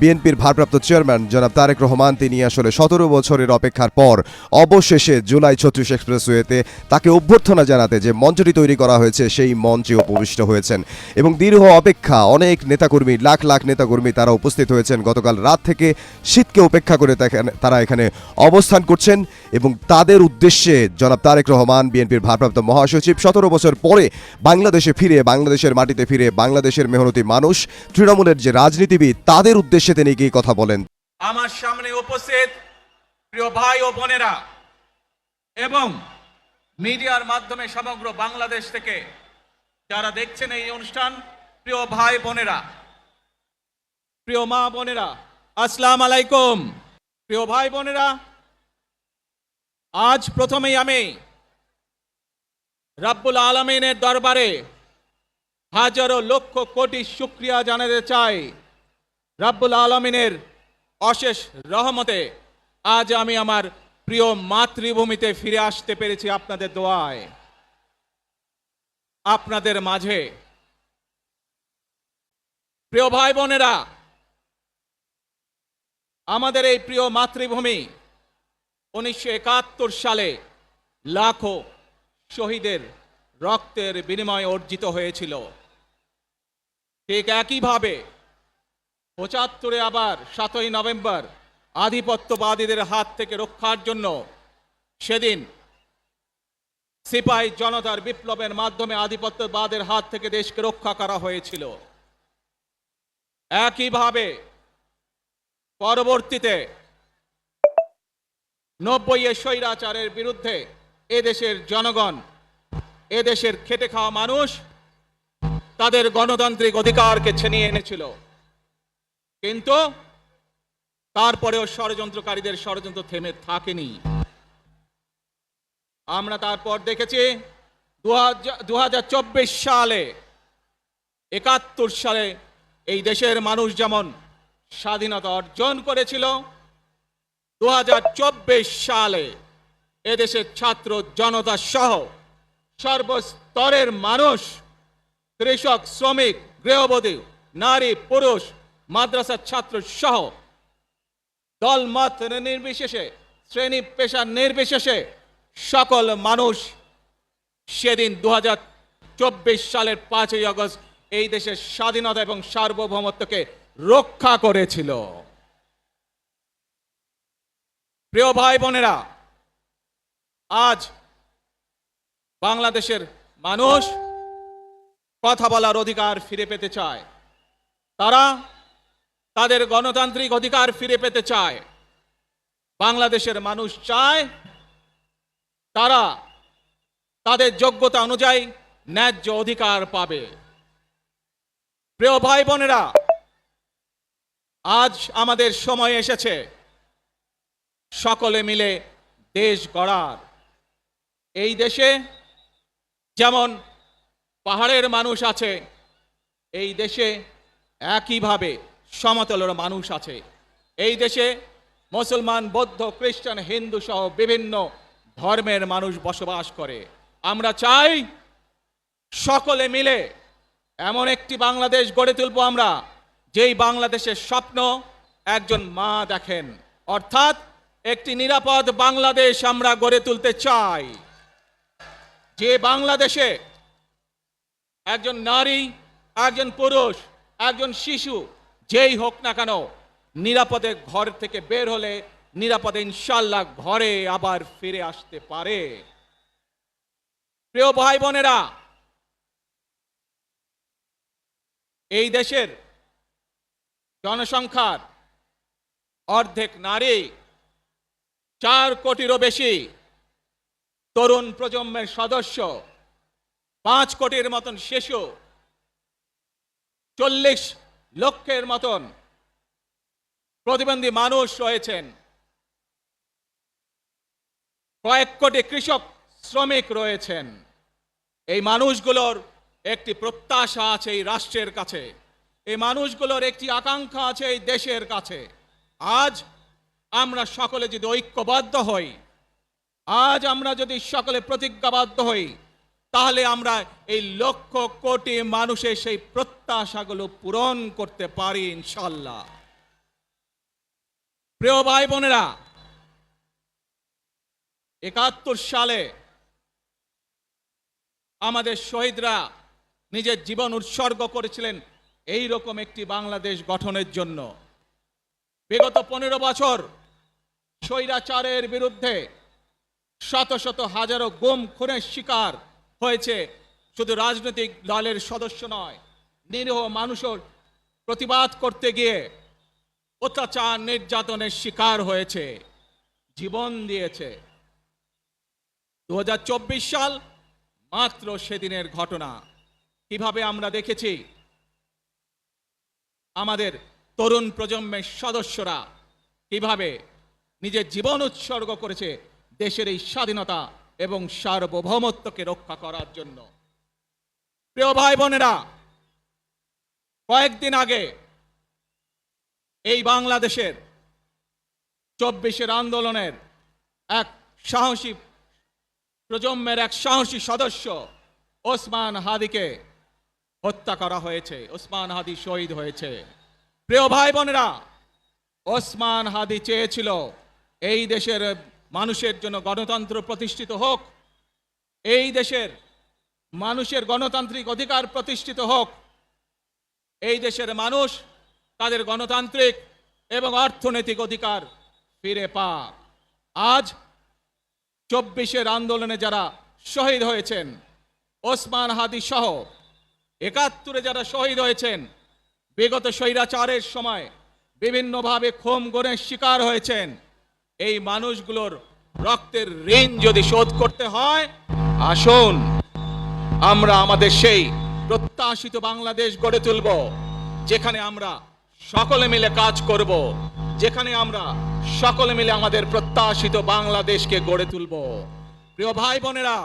বিএনপির ভারপ্রাপ্ত চেয়ারম্যান জনাব তারেক রহমান তিনি আসলে ১৭ বছরের অপেক্ষার পর অবশেষে জুলাই ৩৬ এক্সপ্রেসওয়েতে তাকে অভ্যর্থনা জানাতে যে মঞ্চটি তৈরি করা হয়েছে সেই মঞ্চে উপবিষ্ট হয়েছেন এবং দীর্ঘ অপেক্ষা অনেক নেতাকর্মী লাখ লাখ নেতাকর্মী তারা উপস্থিত হয়েছেন। গতকাল রাত থেকে শীতকে উপেক্ষা করে তারা এখানে অবস্থান করছেন এবং তাদের উদ্দেশ্যে জনাব তারেক রহমান বিএনপির ভারপ্রাপ্ত মহাসচিব ১৭ বছর পরে বাংলাদেশে ফিরে বাংলাদেশের মাটিতে ফিরে বাংলাদেশের মেহনতি মানুষ তৃণমূলের যে রাজনীতিবিদ তাদের উদ্দেশ্যে তিনি কি কথা বলেন। আমার সামনে উপস্থিত প্রিয় ভাই ও বোনেরা এবং মিডিয়ার মাধ্যমে সমগ্র বাংলাদেশ থেকে যারা দেখছেন এই অনুষ্ঠান, প্রিয় ভাই বোনেরা, প্রিয় মা বোনেরা, আসসালামু আলাইকুম। প্রিয় ভাই বোনেরা, আজ প্রথমেই আমি রাব্বুল আলামিনের দরবারে হাজারো লক্ষ কোটি শুকরিয়া জানাতে চাই। রাব্বুল আলামিনের অশেষ রহমতে আজ আমি আমার প্রিয় মাতৃভূমিতে ফিরে আসতে পেরেছি আপনাদের দোয়ায়। আপনাদের মাঝে প্রিয় ভাই বোনেরা, আমাদের এই প্রিয় মাতৃভূমি ১৯৭১ সালে লাখো শহীদের রক্তের বিনিময়ে অর্জিত হয়েছিল। ঠিক একইভাবে ৭৫ আবার ৭ই নভেম্বর আধিপত্যবাদীদের হাত থেকে রক্ষার জন্য সেদিন সিপাহী জনতার বিপ্লবের মাধ্যমে আধিপত্যবাদের হাত থেকে দেশকে রক্ষা করা হয়েছিল। একইভাবে পরবর্তীতে ৯০ স্বৈরাচারের বিরুদ্ধে এদেশের জনগণ, এদেশের খেটে খাওয়া মানুষ তাদের গণতান্ত্রিক অধিকারকে ছিনিয়ে এনেছিল। কিন্তু তারপরেও ষড়যন্ত্রকারীদের ষড়যন্ত্র থেমে থাকেনি। আমরা তারপর দেখেছি ২০২৪ সালে, ৭১ সালে এই দেশের মানুষ যেমন স্বাধীনতা অর্জন করেছিল, ২০২৪ সালে এদেশের ছাত্র জনতা সহ সর্বস্তরের মানুষ, কৃষক, শ্রমিক, গৃহবধূ, নারী, পুরুষ, মাদ্রাসার ছাত্র সহ দলমত নির্বিশেষে, শ্রেণী পেশা নির্বিশেষে সকল মানুষ সেদিন ২০২৪ সালের ৫ই আগস্ট এই দেশের স্বাধীনতা এবং সার্বভৌমত্বকে রক্ষা করেছিল। প্রিয় ভাই বোনেরা, আজ বাংলাদেশের মানুষ কথা বলার অধিকার ফিরে পেতে চায়। তারা তাদের গণতান্ত্রিক অধিকার ফিরে পেতে চায়। বাংলাদেশের মানুষ চায় তারা তাদের যোগ্যতা অনুযায়ী ন্যায্য অধিকার পাবে। প্রিয় ভাই বোনেরা, আজ আমাদের সময় এসেছে সকলে মিলে দেশ গড়ার। এই দেশে যেমন পাহাড়ের মানুষ আছে, এই দেশে একইভাবে সমতলের মানুষ আছে। এই দেশে মুসলমান, বৌদ্ধ, খ্রিস্টান, হিন্দু সহ বিভিন্ন ধর্মের মানুষ বসবাস করে। আমরা চাই সকলে মিলে এমন একটি বাংলাদেশ গড়ে তুলব আমরা, যেই বাংলাদেশের স্বপ্ন একজন মা দেখেন, অর্থাৎ একটি নিরাপদ বাংলাদেশ আমরা গড়ে তুলতে চাই। যে বাংলাদেশে একজন নারী, একজন পুরুষ, একজন শিশু যেই হোক না কেন নিরাপদে ঘর থেকে বের হলে নিরাপদে ইনশাআল্লাহ ঘরে আবার ফিরে আসতে পারে। প্রিয় ভাই বোনেরা, এই দেশের জনসংখ্যার অর্ধেক নারী, ৪ কোটিরও বেশি তরুণ প্রজন্মের সদস্য, ৫ কোটির মতন শিশু, ৪০ লক্ষের মতন প্রতিবন্ধী মানুষ রয়েছেন, কয়েক কোটি কৃষক, শ্রমিক রয়েছেন। এই মানুষগুলোর একটি প্রত্যাশা আছে এই রাষ্ট্রের কাছে, এই মানুষগুলোর একটি আকাঙ্ক্ষা আছে এই দেশের কাছে। আজ আমরা সকলে যদি ঐক্যবদ্ধ হই, আজ আমরা যদি সকলে প্রতিজ্ঞাবদ্ধ হই, তাহলে আমরা এই লক্ষ কোটি মানুষের সেই প্রত্যাশাগুলো পূরণ করতে পারি ইনশাআল্লাহ। প্রিয় ভাই বোনেরা, 71 সালে আমাদের শহীদরা নিজের জীবন উৎসর্গ করেছিলেন এই রকম একটি বাংলাদেশ গঠনের জন্য। বিগত 15 বছর স্বৈরাচারের বিরুদ্ধে শত শত হাজারো গুম খুনের শিকার হয়েছে শুধু রাজনৈতিক দলের সদস্য নয়, নিরীহ মানুষের প্রতিবাদ করতে গিয়ে অত্যাচার নির্যাতনের শিকার হয়েছে, জীবন দিয়েছে। 2024 সাল মাত্র সেদিনের ঘটনা। কিভাবে আমরা দেখেছি আমাদের তরুণ প্রজন্মের সদস্যরা কিভাবে নিজের জীবন উৎসর্গ করেছে দেশের এই স্বাধীনতা এবং সার্বভৌমত্বকে রক্ষা করার জন্য। প্রিয় ভাই বোনেরা, কয়েকদিন আগে এই বাংলাদেশের 24-এর আন্দোলনের এক সাহসী প্রজন্মের এক সাহসী সদস্য ওসমান হাদিকে হত্যা করা হয়েছে। ওসমান হাদি শহীদ হয়েছে। প্রিয় ভাই বোনেরা, ওসমান হাদি চেয়েছিল এই দেশের মানুষের জন্য গণতন্ত্র প্রতিষ্ঠিত হোক, এই দেশের মানুষের গণতান্ত্রিক অধিকার প্রতিষ্ঠিত হোক, এই দেশের মানুষ তাদের গণতান্ত্রিক এবং অর্থনৈতিক অধিকার ফিরে পাক। আজ 24-এর আন্দোলনে যারা শহীদ হয়েছেন, ওসমান হাদি সহ 71-এ যারা শহীদ হয়েছেন, বিগত স্বৈরাচারের সময় বিভিন্নভাবে খুন গুমের শিকার হয়েছেন, এই মানুষগুলোর রক্তের ঋণ যদি শোধ করতে হয়, আসুন আমরা আমাদের সেই প্রত্যাশিত বাংলাদেশ গড়ে তুলব, যেখানে আমরা সকলে মিলে কাজ করব, যেখানে আমরা সকলে মিলে আমাদের প্রত্যাশিত বাংলাদেশকে গড়ে তুলব। প্রিয় ভাই বোনেরা,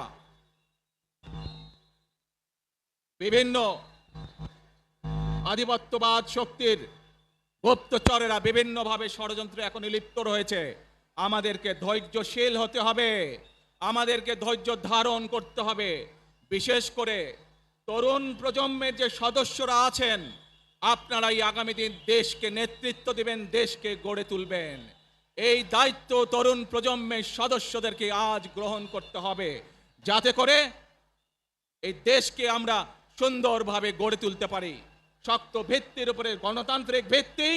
বিভিন্ন আধিপত্যবাদ শক্তির গুপ্তচরেরা বিভিন্নভাবে ষড়যন্ত্রে এখন লিপ্ত রয়েছে। আমাদেরকে ধৈর্যশীল হতে হবে, আমাদেরকে ধৈর্য ধারণ করতে হবে। বিশেষ করে তরুণ প্রজন্মের যে সদস্যরা আছেন, আপনারাই আগামী দিন দেশকে নেতৃত্ব দিবেন, দেশকে গড়ে তুলবেন। এই দায়িত্ব তরুণ প্রজন্মের সদস্যদেরকে আজ গ্রহণ করতে হবে, যাতে করে এই দেশকে আমরা সুন্দরভাবে গড়ে তুলতে পারি। শক্ত ভিত্তির উপরে, গণতান্ত্রিক ভিত্তি,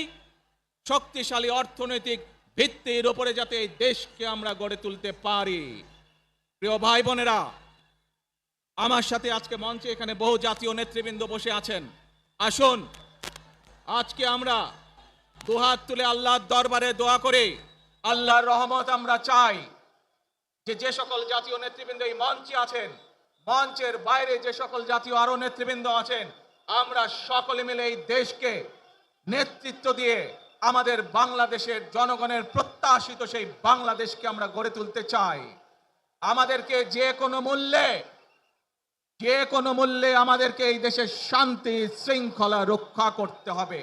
শক্তিশালী অর্থনৈতিক ভিত্তির উপরে যাতে এই দেশকে আমরা গড়ে তুলতে পারি। প্রিয় ভাই বোনেরা, আমার সাথে আজকে মঞ্চে এখানে বহু জাতীয় নেতৃবৃন্দ বসে আছেন। আসুন আজকে আমরা দুহাত তুলে আল্লাহর দরবারে দোয়া করে আল্লাহর রহমত আমরা চাই, যে সকল জাতীয় নেতৃবৃন্দ এই মঞ্চে আছেন, মঞ্চের বাইরে যে সকল জাতীয় আরো নেতৃবৃন্দ আছেন, আমরা সকলে মিলে এই দেশকে নেতৃত্ব দিয়ে আমাদের বাংলাদেশের জনগণের প্রত্যাশিত সেই বাংলাদেশকে আমরা গড়ে তুলতে চাই। আমাদেরকে যে কোনো মূল্যে আমাদেরকে এই দেশের শান্তি শৃঙ্খলা রক্ষা করতে হবে।